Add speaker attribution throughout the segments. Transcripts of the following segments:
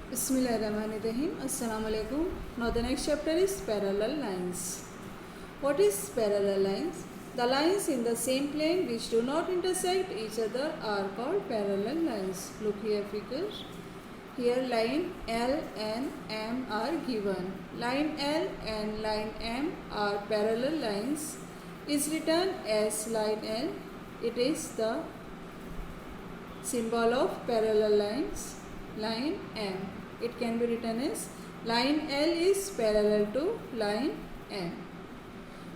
Speaker 1: Bismillahirrahmanirrahim. Assalamu alaikum. Now the next chapter is parallel lines. What is parallel lines? The lines in the same plane which do not intersect each other are called parallel lines. Look here figure. Here line L and M are given. Line L and line M are parallel lines. Is written as line L. It is the symbol of parallel lines. Line M. It can be written as line L is parallel to line M.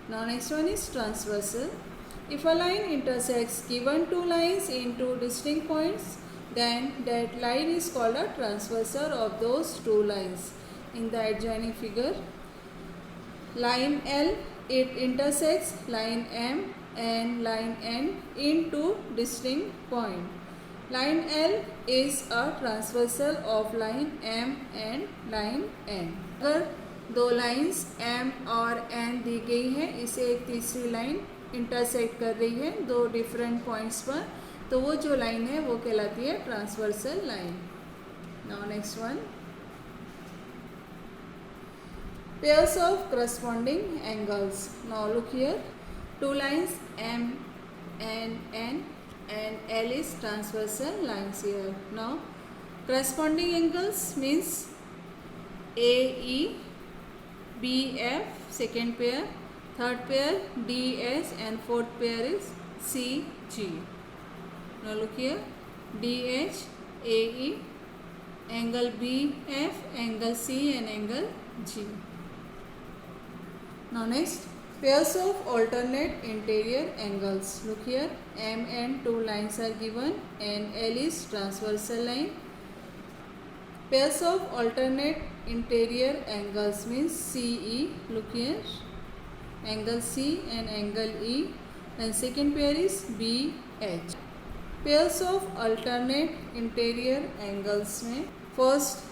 Speaker 1: Now next one is transversal. If a line intersects given two lines in two distinct points, then that line is called a transversal of those two lines. In the adjoining figure, line L, it intersects line M and line N in two distinct points. Line L is a transversal of line M and line N. अगर दो lines M और N दी गई हैं, इसे एक तीसरी line intersect कर रही है दो डिफरेंट पॉइंट्स पर, तो वो जो लाइन है वो कहलाती है transversal line. Now next one, pairs of corresponding angles. Now look here, two lines M and N and L is transversal lines here. Now corresponding angles means AE, BF second pair, third pair DS and fourth pair is CG. Now look here, DH, AE, angle BF, angle C and angle G. Now next, pairs of alternate interior angles. Look here, M and two lines are given and L is transversal line. Pairs of alternate interior angles means CE. Look here, angle C and angle E, and second pair is BH. Pairs of alternate interior angles में first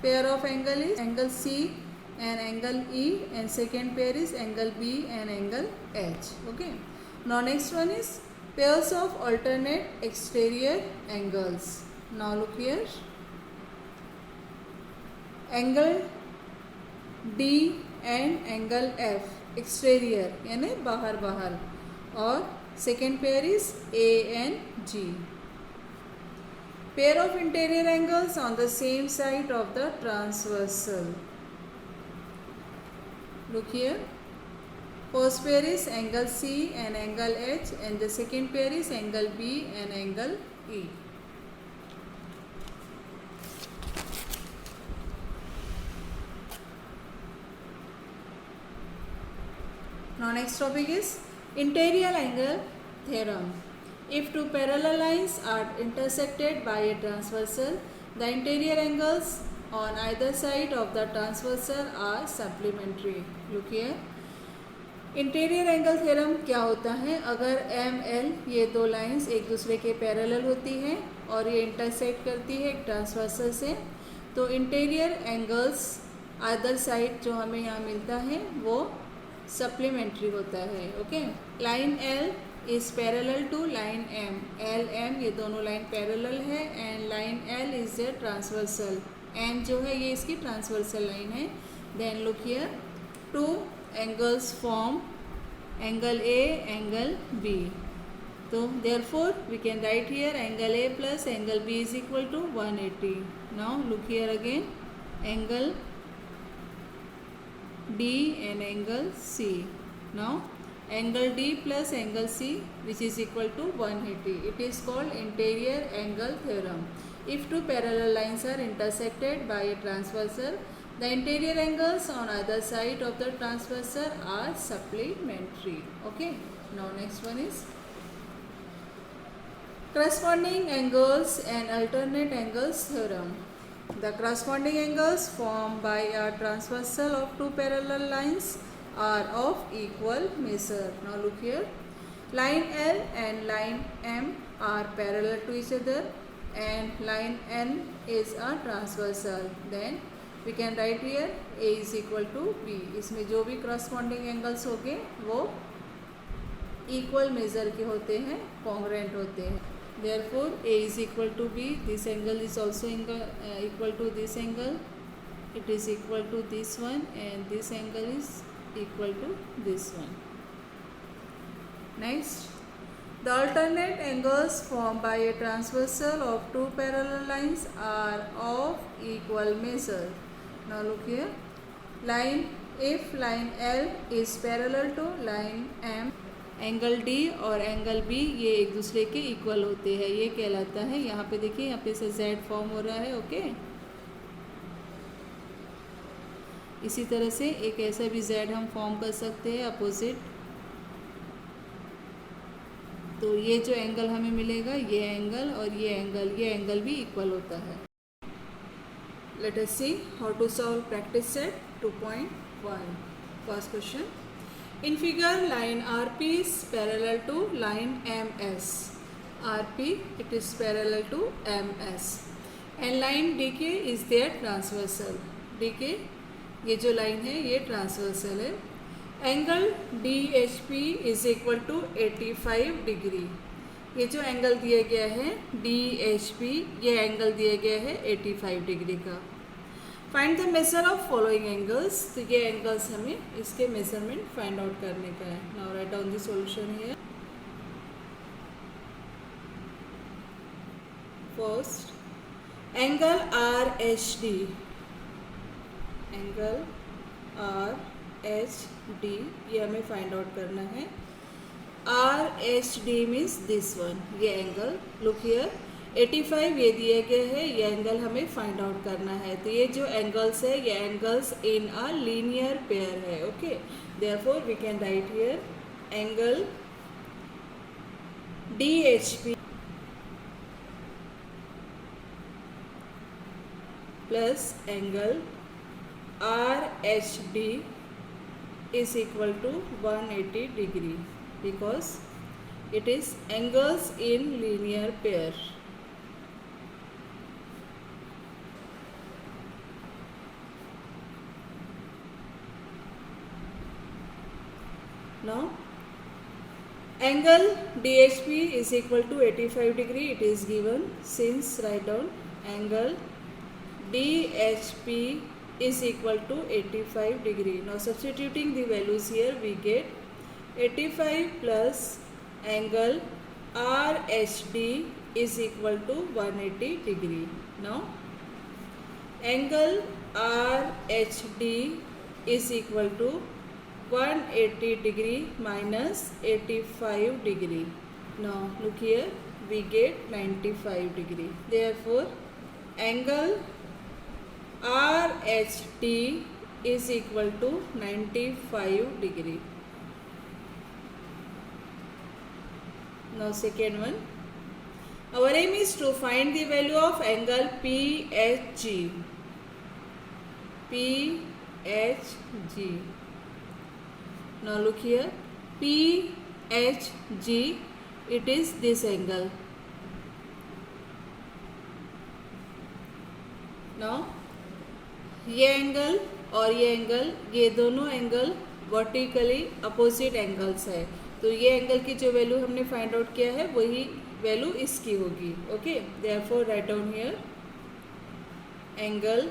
Speaker 1: pair of angle is angle C and angle E, and second pair is angle B and angle H. Okay. Now next one is pairs of alternate exterior angles. Now look here, angle D and angle F exterior यानी बाहर बाहर, और second pair is A and G. Pair of interior angles on the same side of the transversal. Look here, first pair is angle C and angle H, and the second pair is angle B and angle E. Now next topic is interior angle theorem. If two parallel lines are intersected by a transversal, the interior angles on either side of the transversal are supplementary. Look here, interior angle theorem क्या होता है? अगर M L ये दो lines एक दूसरे के parallel होती हैं और ये इंटरसेक्ट करती है एक ट्रांसवर्सल से, तो इंटीरियर एंगल्स अदर साइड जो हमें यहाँ मिलता है वो सप्लीमेंट्री होता है. Okay, line L is parallel to line M. L M ये दोनों लाइन पैरेलल है and line L is a transversal. N जो है ये इसकी ट्रांसवर्सल लाइन है. Then look here, two angles form angle A angle B. तो therefore we can write here angle A plus angle B is equal to 180. Now look here again, angle D and angle C. Now angle D plus angle C which is equal to 180. It is called interior angle theorem. If two parallel lines are intersected by a transversal, the interior angles on either side of the transversal are supplementary. Okay. Now next one is corresponding angles and alternate angles theorem. The corresponding angles formed by a transversal of two parallel lines are of equal measure. Now look here, line L and line M are parallel to each other and line N is a transversal. Then we can write here A is equal to B. इसमें जो भी corresponding angles होंगे वो equal measure के होते हैं, congruent होते हैं. Therefore, A is equal to B. This angle is also equal to this angle. It is equal to this one, and this angle is equal to this one. Next, the alternate angles formed by a transversal of two parallel lines are of equal measure. Now look here. If line L is parallel to line M, angle D और angle B ये एक दूसरे के equal होते हैं, ये कहलाता है, यहाँ पे देखिए यहाँ पे से जेड फॉर्म हो रहा है. ओके, इसी तरह से एक ऐसा भी जेड हम फॉर्म कर सकते हैं अपोजिट. तो ये जो एंगल हमें मिलेगा, ये एंगल और ये एंगल भी इक्वल होता है. Let us see how to solve practice set 2.1. First question. In figure, line RP is parallel to line MS. RP, it is parallel to MS. And line DK is their transversal. DK, ये जो line है ये transversal है. Angle DHP is equal to 85 degree. ये जो angle दिया गया है DHP, ये एंगल दिया गया है 85 डिग्री का. Find the measure of following angles. तो ये एंगल्स हमें इसके मेजरमेंट फाइंड आउट करने का है. Now write down the solution here. First, angle RHD. Angle RHD ये हमें फाइंड आउट करना है. RHD मीन्स दिस वन, ये एंगल. लुक हियर, 85 ये दिया गया है, ये एंगल हमें फाइंड आउट करना है. तो ये जो एंगल्स है ये angles in a linear pair है. Okay, therefore we can write here angle DHP plus angle RHD is equal to 180 degree because it is angles in linear pair. Now, angle DHP is equal to 85 degree. It is given. Since write down angle DHP is equal to 85 degree. Now, substituting the values here, we get 85 plus angle RHD is equal to 180 degree. Now, angle RHD is equal to 180 degree minus 85 degree. Now look here, we get 95 degree. Therefore, angle RHD is equal to 95 degree. Now second one, our aim is to find the value of angle PHG. PHG. Now look here, PHG, it is this angle. Now ये angle और ये angle, ये दोनों angle vertically opposite angles है. तो ये angle की जो वैल्यू हमने फाइंड आउट किया है वही वैल्यू इसकी होगी. Okay, therefore write down here angle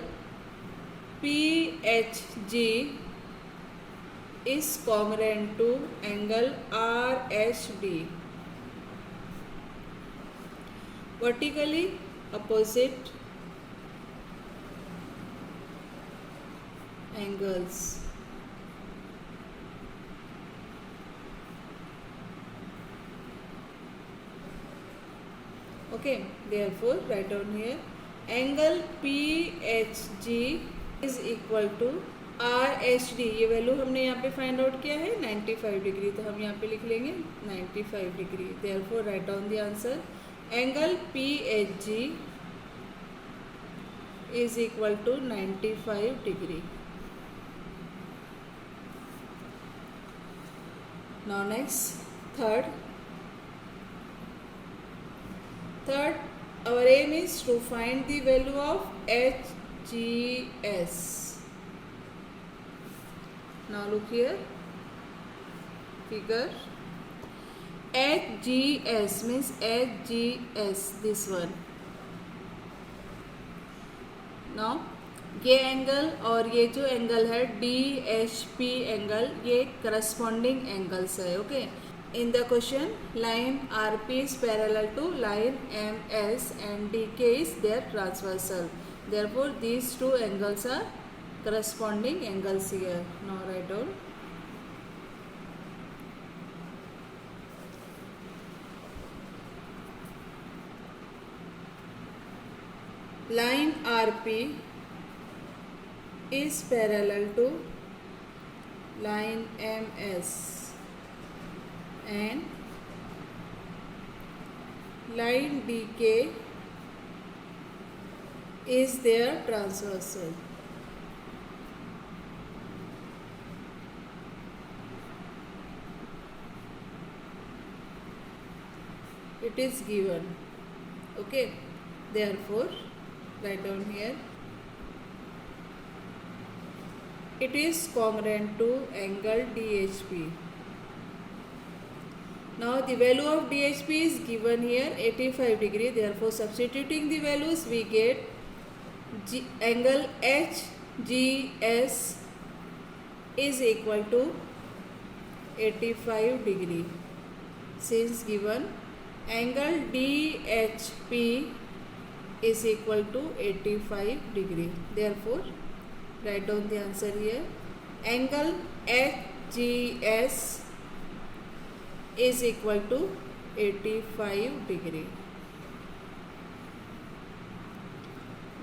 Speaker 1: PHG is congruent to angle RHD. Vertically opposite angles. Okay, therefore write down here angle PHG is equal to RHD. ये value हमने यहाँ पे फाइंड आउट किया है 95 डिग्री, तो हम यहाँ पे लिख लेंगे 95 degree. Therefore write down the answer. Angle PHG is equal to 95 degree. Now next, third, our aim is to find the value of HGS. Now look here, figure. HGS means HGS, this one. Now ये angle और ये जो angle है DHP angle, ये corresponding angles है. Okay, in the question line RP is parallel to line MS and DK is there transversal. Therefore these two angles are corresponding angles here. Now write down. Line RP is parallel to line MS and line DK is their transversal. It is given. Okay, therefore write down here, it is congruent to angle DHP. Now the value of DHP is given here 85 degree. Therefore substituting the values we get angle HGS is equal to 85 degree. Since given angle DHP is equal to 85 degree. Therefore write down the answer here. Angle HGS is equal to 85 degree.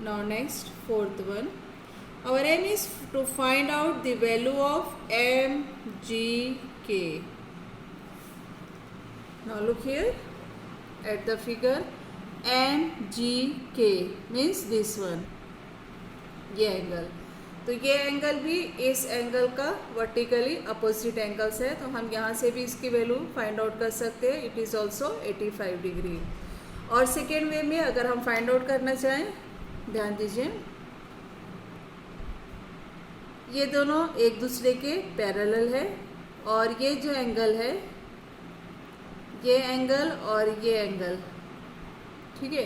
Speaker 1: Now next, fourth one. Our aim is to find out the value of MGK. Now look here at the figure. MGK means this one, ये angle. तो ये angle भी इस angle का vertically opposite angles है, तो हम यहाँ से भी इसकी वैल्यू फाइंड आउट कर सकते हैं. It is also 85 degree. और सेकेंड वे में अगर हम फाइंड आउट करना चाहें, ध्यान दीजिए, ये दोनों एक दूसरे के पैरेलल है और ये जो एंगल है, ये एंगल और ये एंगल, ठीक है,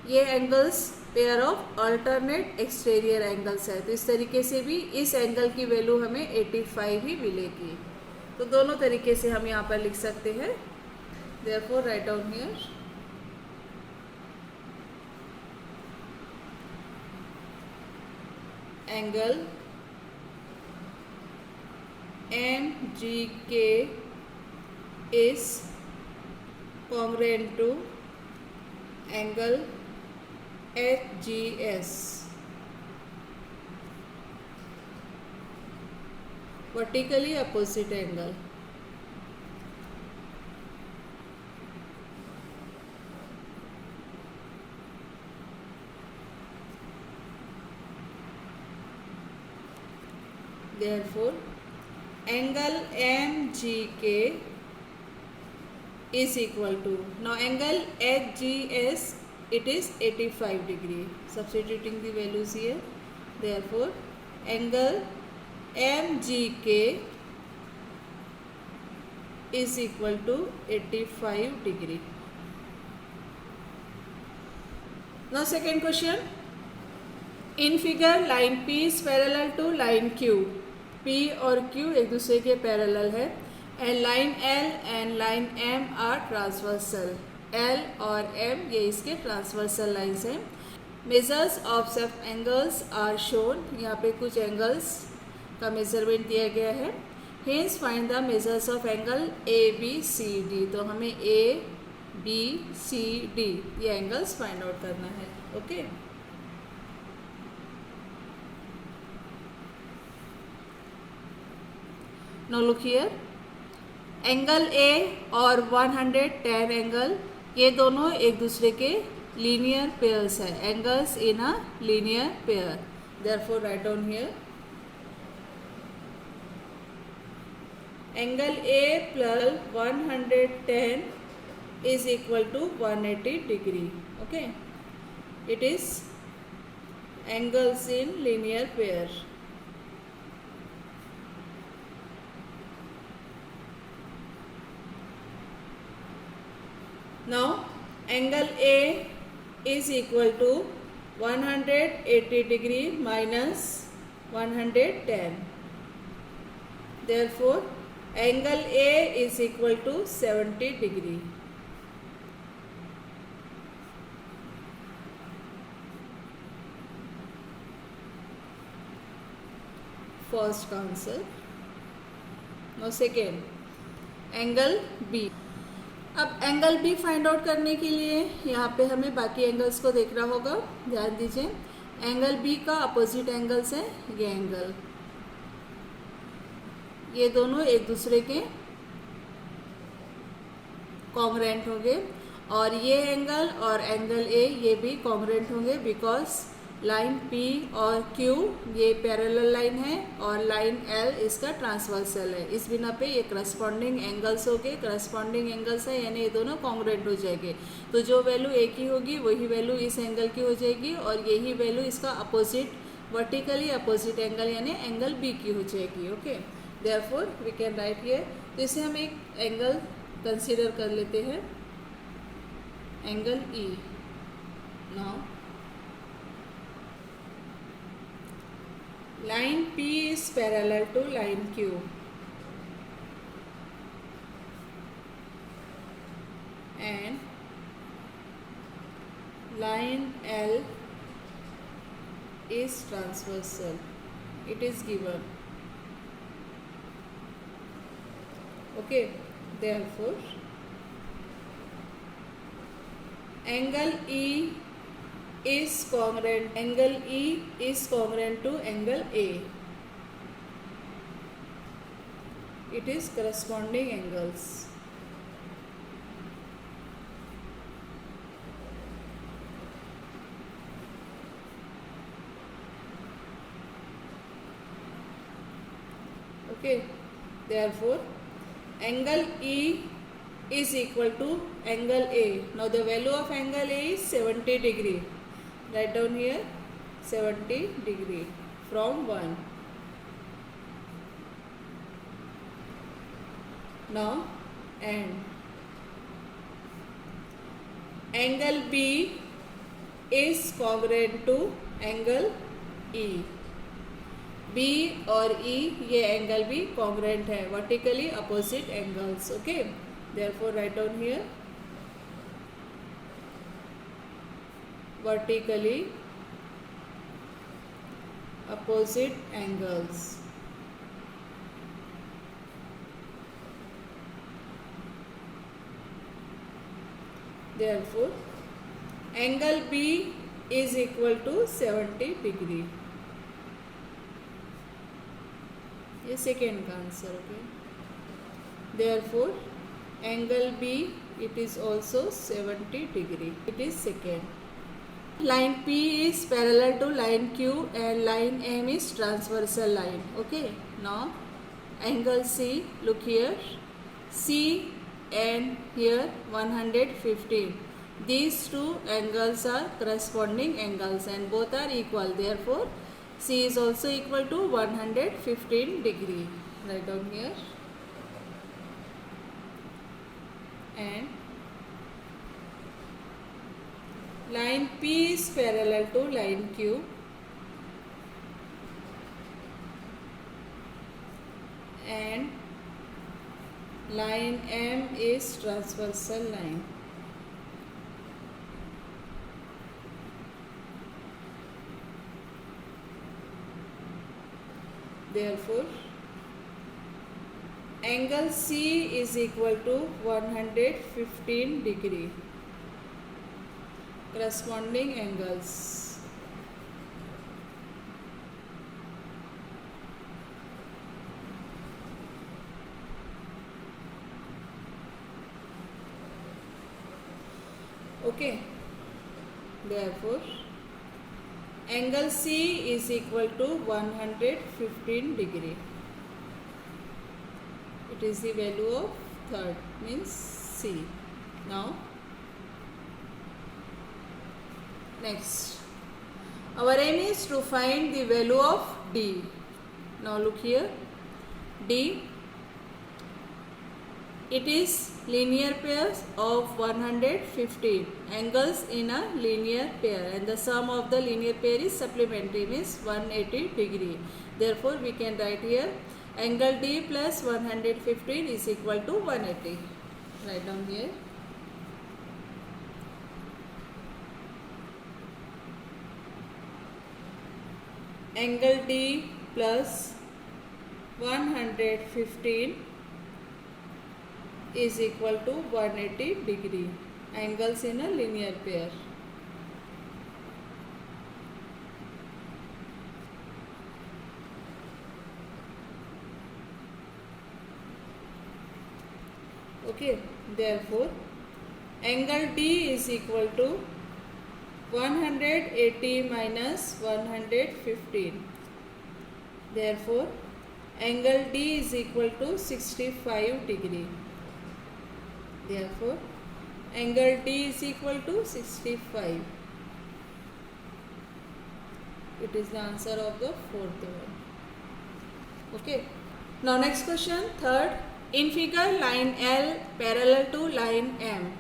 Speaker 1: ये angles pair of alternate exterior angles है. तो इस तरीके से भी इस एंगल की वैल्यू हमें 85 ही मिलेगी. तो दोनों तरीके से हम यहाँ पर लिख सकते हैं. Therefore write down here angle MGK is congruent to angle HGS, vertically opposite angle. Therefore angle MGK is equal to, now angle HGS, it is 85 degree. Substituting the values here, therefore angle MGK is equal to 85 degree. Now second question. In figure line P is parallel to line Q. P और Q एक दूसरे के parallel है. And line L and line M are transversal. L और M ये इसके transversal lines हैं. Measures of सब एंगल्स आर शोन. यहाँ पे कुछ एंगल्स का मेजरमेंट दिया गया है. Hence find the measures of angle ABCD. तो हमें ABCD ये एंगल्स फाइंड आउट करना है. Okay Now look here, angle A और 110 एंगल, ये दोनों एक दूसरे के लीनियर पेयर्स है. Angles in a linear pair. Therefore write down here angle A plus 110 is equal to 180 degree. Okay, it is angles in linear pair. Now angle A is equal to 180 degree minus 110. Therefore angle A is equal to 70 degree. First answer. Now second, angle B. अब angle B find out करने के लिए यहाँ पे हमें बाकी angles को देखना होगा. ध्यान दीजिए, एंगल बी का अपोजिट एंगल्स है ये एंगल, ये दोनों एक दूसरे के कॉन्ग्रुएंट होंगे, और ये एंगल और एंगल ए ये भी कॉन्ग्रुएंट होंगे बिकॉज लाइन पी और क्यू ये पैरेलल लाइन है और लाइन एल इसका ट्रांसवर्सल है. इस बिना पे ये करस्पॉन्डिंग एंगल्स हो गए, करस्पॉन्डिंग एंगल्स है यानी ये दोनों कॉन्ग्रुएंट हो जाएंगे. तो जो वैल्यू ए की होगी वही वैल्यू इस एंगल की हो जाएगी और यही वैल्यू इसका अपोजिट वर्टिकली अपोजिट एंगल यानी एंगल बी की हो जाएगी. Okay, therefore we can write here. तो इसे हम एक एंगल कंसीडर कर लेते हैं, angle E. Now line P is parallel to line Q. And line L is transversal. It is given. Okay, therefore angle E is congruent, angle E is congruent to angle A. It is corresponding angles. Okay, therefore angle E is equal to angle A. Now the value of angle A is 70 degree. Write down here 70 degree from 1. Now and angle B is congruent to angle E. B और E ये angle भी congruent है, vertically opposite angles. Okay, therefore write down here vertically opposite angles. Therefore angle B is equal to 70 degree. ये second का answer. Okay, therefore angle B it is also 70 degree. It is second. Line P is parallel to line Q and line M is transversal line. Okay, now angle C, look here, C and here 115. These two angles are corresponding angles and both are equal. Therefore C is also equal to 115 degree. Write down here. And line P is parallel to line Q and line M is transversal line. Therefore angle C is equal to 115 degree. Corresponding angles. Okay, therefore angle C is equal to 115 degree. It is the value of third, means C. Now next, our aim is to find the value of D. Now look here, D It is linear pairs of 115 angles in a linear pair, and the sum of the linear pair is supplementary, means 180 degree. Therefore, we can write here angle D plus 115 is equal to 180. Write down here. Angle D plus 115 is equal to 180 degree. Angles in a linear pair. Okay, therefore angle D is equal to 180 minus 115. Therefore angle D is equal to 65 degree. Therefore angle D is equal to 65. It is the answer of the fourth one. Okay. Now next question, third. In figure, line L parallel to line M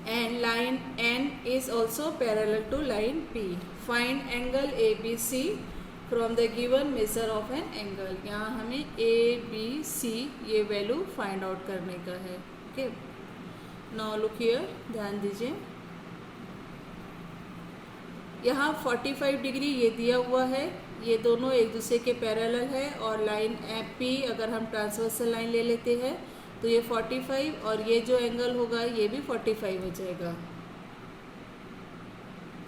Speaker 1: and line N is also parallel to line P. Find angle ABC from the given measure of an angle. यहाँ हमें ABC ये value find out करने का है. Okay. Now look here, ध्यान दीजिए. यहाँ 45 degree ये दिया हुआ है, ये दोनों एक दूसरे के पैरेलल है, और लाइन P अगर हम ट्रांसवर्सल लाइन ले लेते हैं तो ये 45 और ये जो एंगल होगा ये भी 45 हो जाएगा.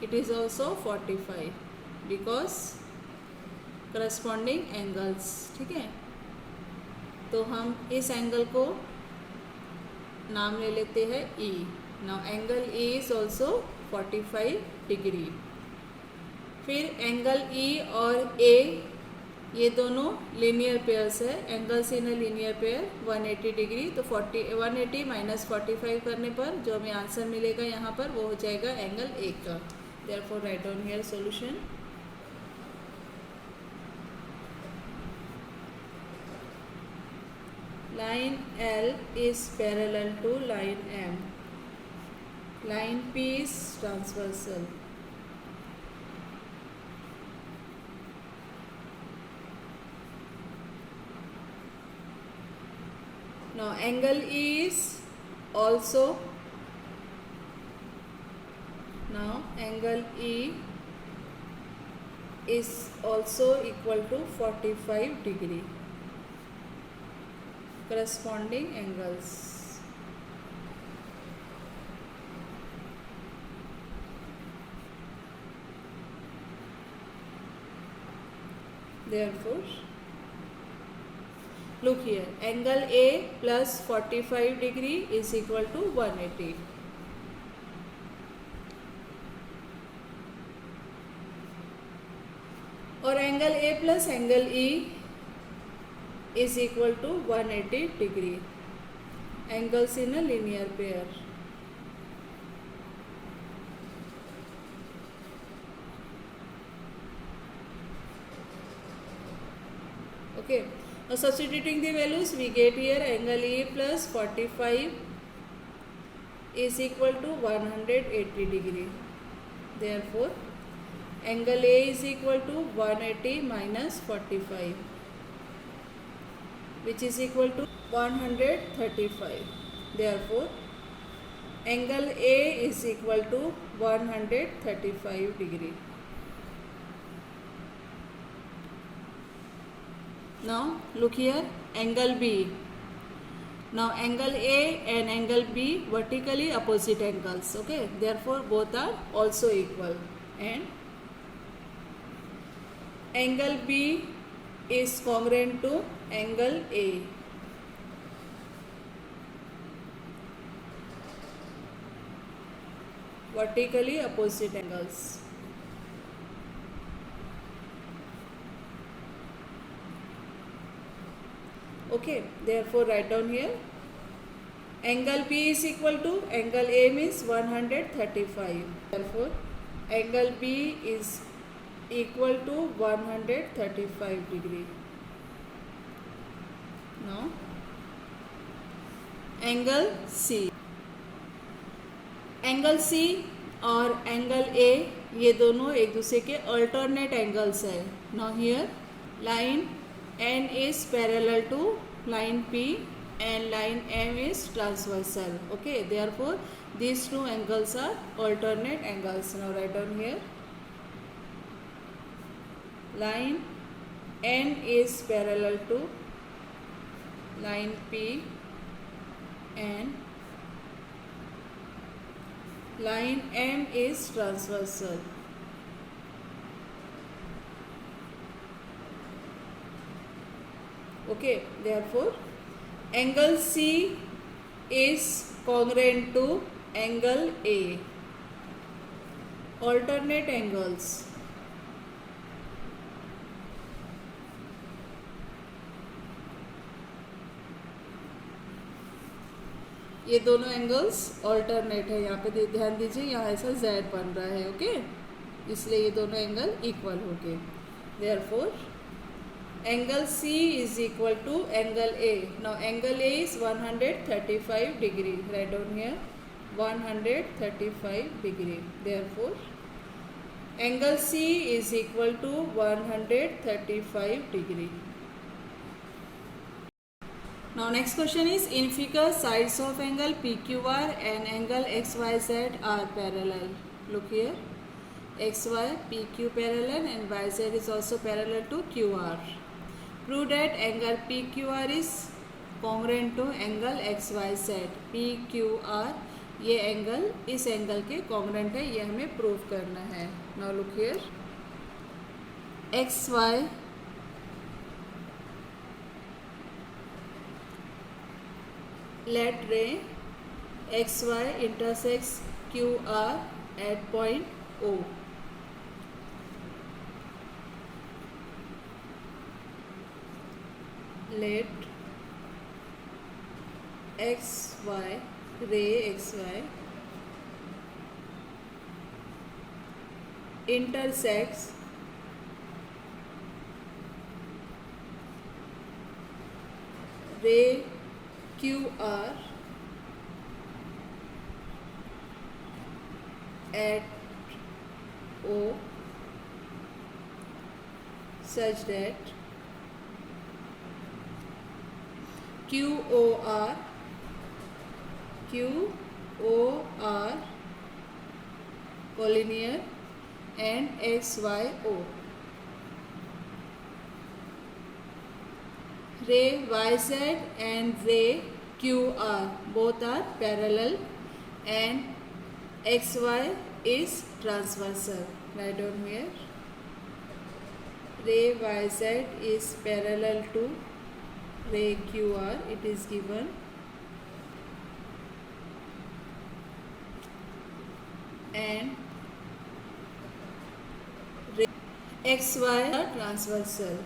Speaker 1: It is also 45 because corresponding angles. ठीक है, तो हम इस एंगल को नाम ले लेते हैं E. Now angle E is also 45 degree. फिर एंगल E और A ये दोनों लीनियर पेयर्स है. Angles in a linear pair 180 degree. तो 180 माइनस 45 करने पर जो हमें आंसर मिलेगा यहाँ पर वो हो जाएगा एंगल A का. Therefore write down here solution. Line L is parallel to line M. Line P is transversal. Now angle E is also, now angle E is also equal to 45 degree. Corresponding angles. Therefore, look here, angle A plus 45 degree is equal to 180. और angle A plus angle E is equal to 180 degree. Angles in a linear pair. Okay. Now substituting the values, we get here angle E plus 45 is equal to 180 degree. Therefore, angle A is equal to 180 minus 45, which is equal to 135. Therefore, angle A is equal to 135 degree. Now look here, angle B. Now angle A and angle B vertically opposite angles. Okay, therefore both are also equal, and angle B is congruent to angle A. Vertically opposite angles. Okay, therefore write down here, angle B is equal to angle A means 135. Therefore, angle B is equal to 135 degree. Now, angle C. Angle C और angle A ये दोनों एक दूसरे के alternate angles है। Now here line N is parallel to line P and line M is transversal. Okay, therefore these two angles are alternate angles. Now write down here. Line N is parallel to line P and line M is transversal. Okay, therefore angle C is congruent to angle A. Alternate angles. ये दोनों angles alternate है। यहाँ पे ध्यान दीजिए, यहाँ ऐसा Z बन रहा है। ओके, इसलिए ये दोनों एंगल इक्वल हो गए। Therefore angle C is equal to angle A. Now angle A is 135 degree. Write down here 135 degree. Therefore angle C is equal to 135 degree. Now next question is, in figure sides of angle PQR and angle XYZ are parallel. Look here, XY PQ parallel and YZ is also parallel to QR. Prove that angle PQR is congruent to angle XYZ. PQR ये angle इस angle के congruent है, ये हमें prove करना है। Now look here, XY let ray XY intersects QR at point O. Let XY ray XY intersects ray QR at O such that QOR collinear and XYO. Ray YZ and ray QR both are parallel and XY is transversal. Write down here, ray YZ is parallel to ray QR. It is given, and ray XY are transversal.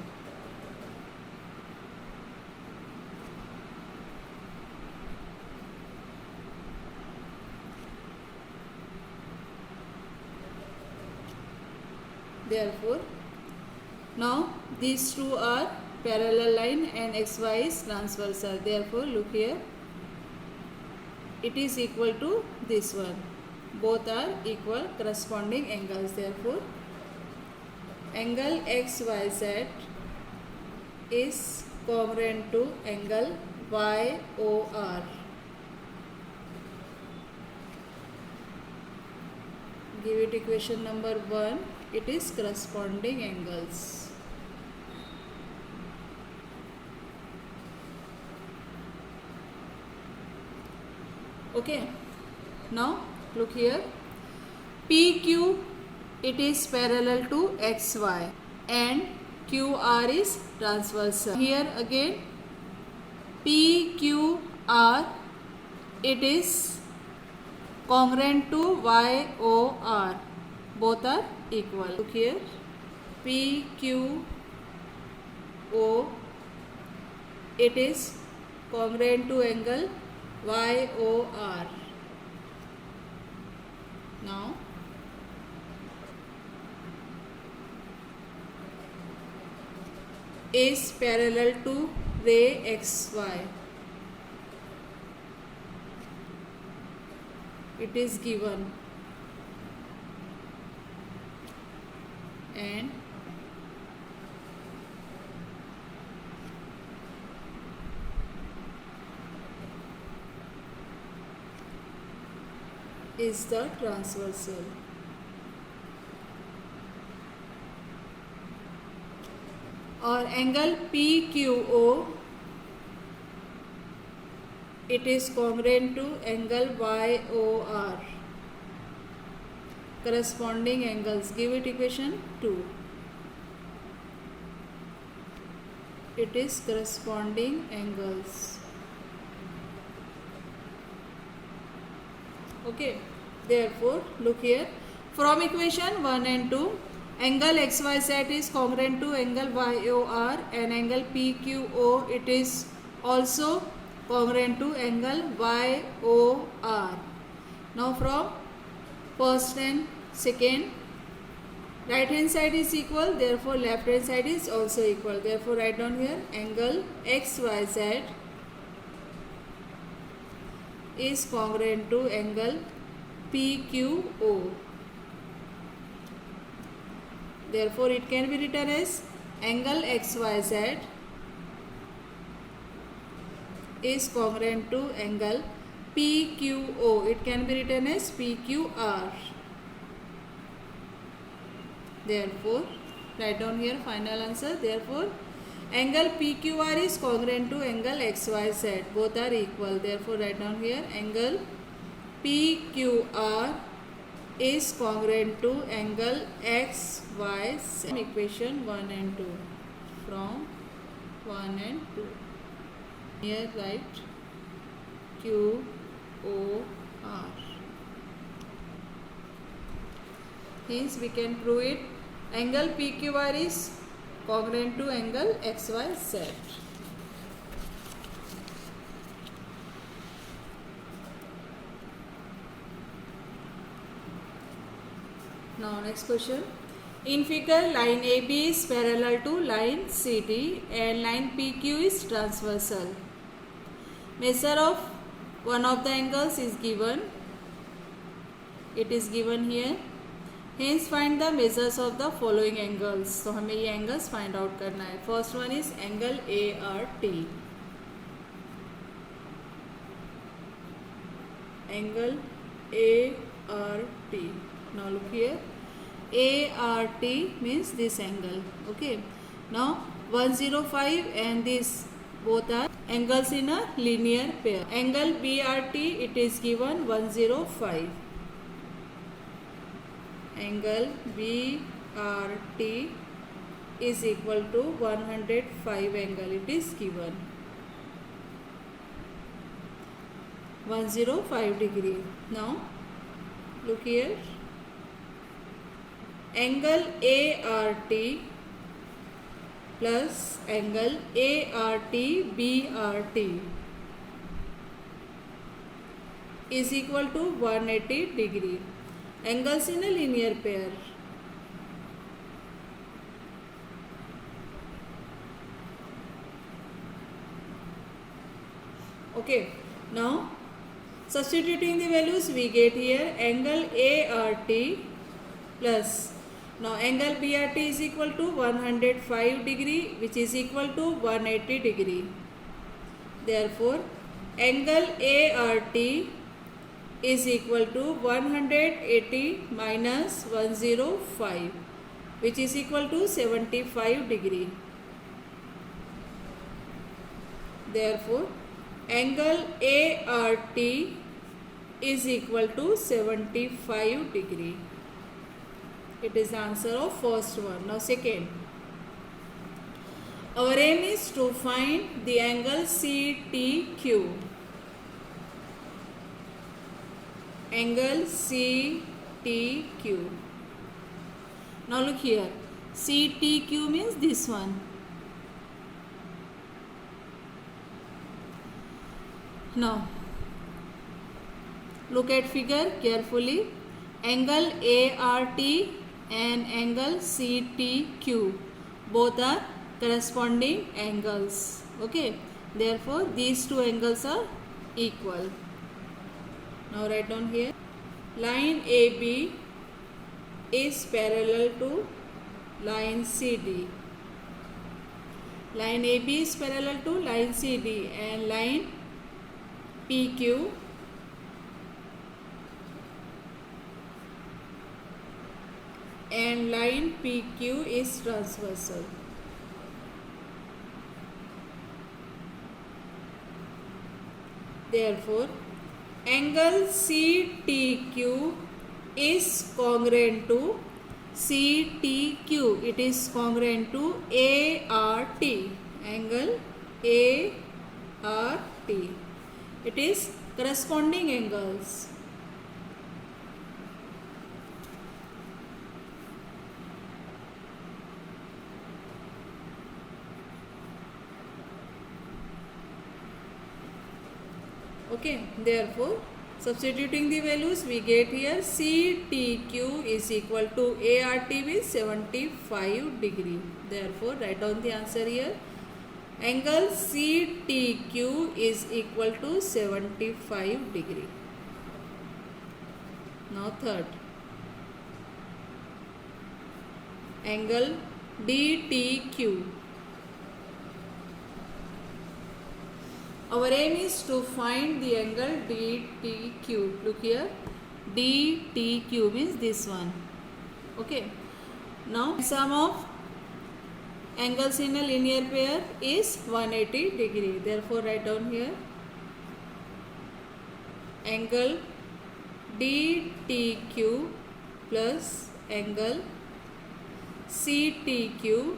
Speaker 1: Therefore now these two are parallel line and XY is transversal. Therefore look here, it is equal to this one. Both are equal corresponding angles. Therefore angle XYZ is congruent to angle YOR. Give it equation number 1. It is corresponding angles. Okay, now look here, PQ it is parallel to XY and QR is transversal. Here again PQR it is congruent to YOR. Both are equal. Look here, PQO it is congruent to angle YOR. Now is parallel to ray XY. it is given, and is the transversal. Or angle PQO, it is congruent to angle YOR. Corresponding angles, give it equation 2. It is corresponding angles. Okay, therefore look here, from equation 1 and 2, angle XYZ is congruent to angle YOR, and angle PQO, it is also congruent to angle YOR. Now from first and second, right hand side is equal, therefore left hand side is also equal. Therefore write down here, angle XYZ is congruent to angle PQO. Therefore it can be written as angle XYZ is congruent to angle PQO. It can be written as PQR. Therefore write down here final answer. Therefore angle PQR is congruent to angle XYZ. Both are equal. Therefore write down here, angle PQR is congruent to angle XYZ. Equation 1 and 2. From 1 and 2. Here write QOR. Hence we can prove it. Angle PQR is congruent to angle XYZ. Now next question. In figure, line AB is parallel to line CD and line PQ is transversal. Measure of one of the angles is given. It is given here. Hence find the measures of the following angles. तो हमें ये angles find out करना है. First one is angle ART. Angle ART. Now look here. ART means this angle. Okay. Now 105 and this both are angles in a linear pair. Angle BRT, it is given 105. Angle BRT is equal to 105 angle. It is given 105 degree. Now look here. Angle ART plus angle ART BRT is equal to 180 degree. Angles in a linear pair. Okay, now substituting the values, we get here angle ART plus, now angle BRT is equal to 105 degree, which is equal to 180 degree. Therefore angle ART is equal to 180 minus 105, which is equal to 75 degree. Therefore angle ART is equal to 75 degree. It is the answer of first one. Now second, our aim is to find the angle CTQ. Angle CTQ. Now look here, CTQ means this one. Now look at figure carefully. Angle ART and angle CTQ both are corresponding angles. Okay, therefore these two angles are equal. Now write down here, line AB is parallel to line CD. Line AB is parallel to line CD and line PQ and line PQ is transversal. Therefore, angle CTQ is congruent to CTQ. It is congruent to ART. Angle ART. It is corresponding angles. Okay, therefore, substituting the values, we get here CTQ is equal to ART with 75 degree. Therefore, write down the answer here. Angle CTQ is equal to 75 degree. Now third, angle DTQ. Our aim is to find the angle DTQ. Look here, DTQ means this one. Okay. Now sum of angles in a linear pair is 180 degree. Therefore, write down here angle DTQ plus angle CTQ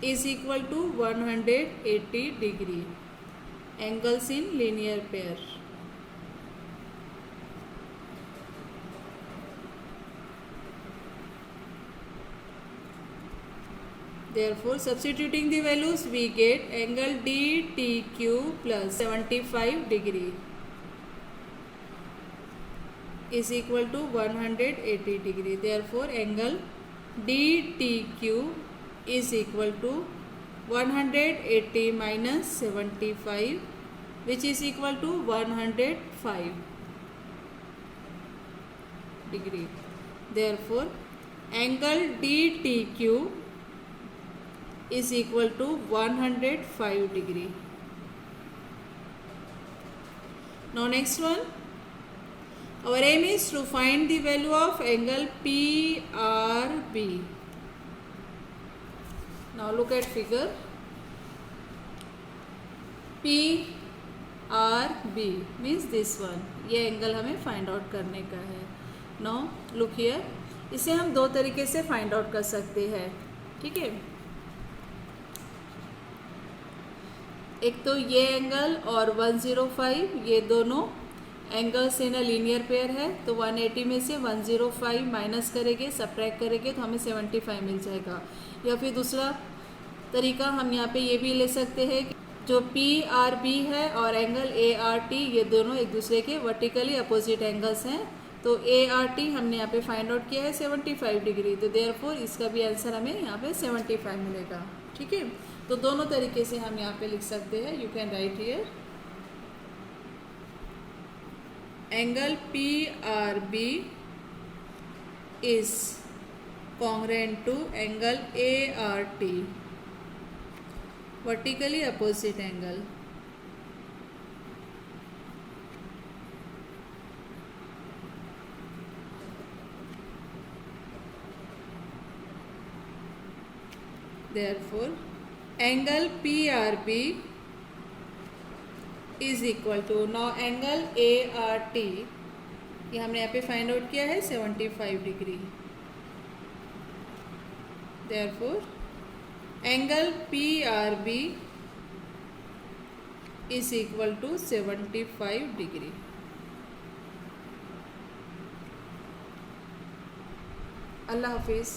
Speaker 1: is equal to 180 degree. Angles in linear pair. Therefore, substituting the values, we get angle DTQ plus 75 degree is equal to 180 degree. Therefore, angle DTQ is equal to 180 minus 75, which is equal to 105 degree. Therefore, angle DTQ is equal to 105 degree. Now next one, our aim is to find the value of angle PRB. Now look at figure. PRB means this one. ये angle हमें find out करने का है. Now look here. इसे हम दो तरीके से फाइंड आउट कर सकते हैं. ठीक है, एक तो ये एंगल और 105, ये दोनों angles in a linear pair है. तो 180 में से 105 माइनस करेंगे, सब्ट्रैक्ट करेंगे तो हमें 75 मिल जाएगा. या फिर दूसरा तरीका हम यहाँ पे ये भी ले सकते हैं कि जो PRB है और एंगल ART, ये दोनों एक दूसरे के वर्टिकली अपोजिट एंगल्स हैं. तो ART हमने यहाँ पे फाइंड आउट किया है 75 डिग्री. तो देयरफॉर इसका भी आंसर हमें यहाँ पे 75 मिलेगा. ठीक है, तो दोनों तरीके से हम यहाँ पे लिख सकते हैं. You can write here angle PRB is congruent to angle ART, vertically opposite angle. Therefore, angle PRB is equal to, now angle ART ये हमने यहाँ पे फाइंड आउट किया है 75 degree. Therefore, angle PRB is equal to 75 degree. अल्लाह हाफिज़.